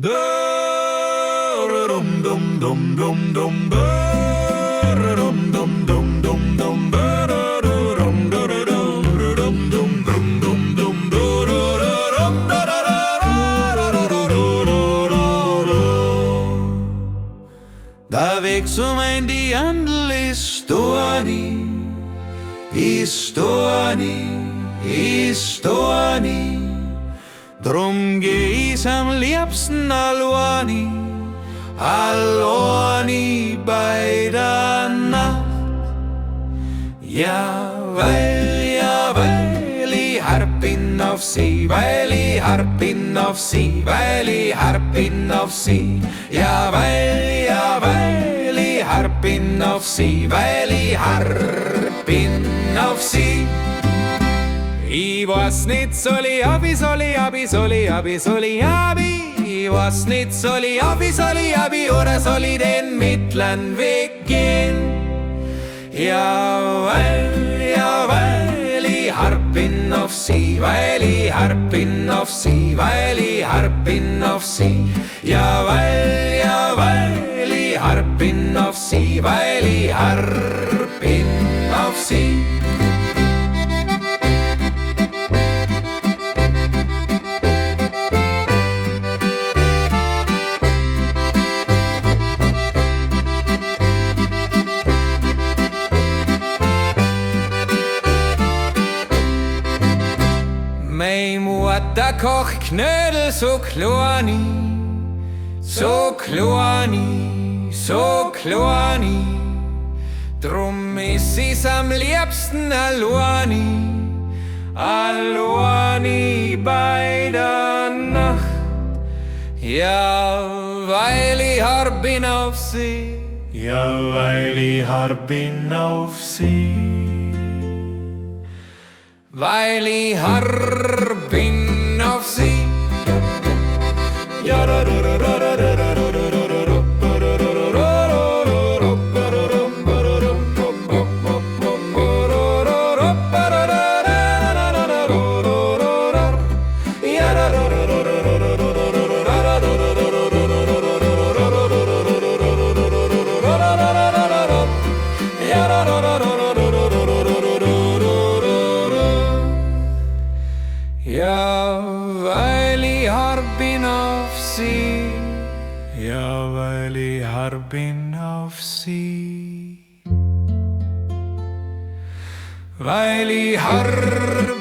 Der Weg zu mein die Andel ist Stoani. Drum geh ich's am liebsten alleine bei der Nacht. Ja, weil ich harp ihn auf sie, weil ich harp ihn auf sie, weil ich harp ihn auf sie. Ja, weil ich harp ihn auf sie, weil ich harp ihn auf sie. Ich weiß nicht, soll ich abi, ich weiß nicht, soll ich abi, oder soll ich den mittleren Weg gehen? Ja, weil ich harp ihn auf sie, weil ich harp ihn auf sie, weil ich harp ihn auf sie. Ja, weil ich harp ihn auf sie, weil ich harp ihn auf sie. Meine Mutter kocht Knödel so kleini, drum ist sie's am liebsten alleini bei der Nacht. Ja, weil ich harp ihn auf sie, ja, weil ich harp ihn auf sie. Weil ich harp ihn auf sie. Ja, weil ich harp ihn auf sie. Ja, weil ich harp ihn auf sie. Weil ich harp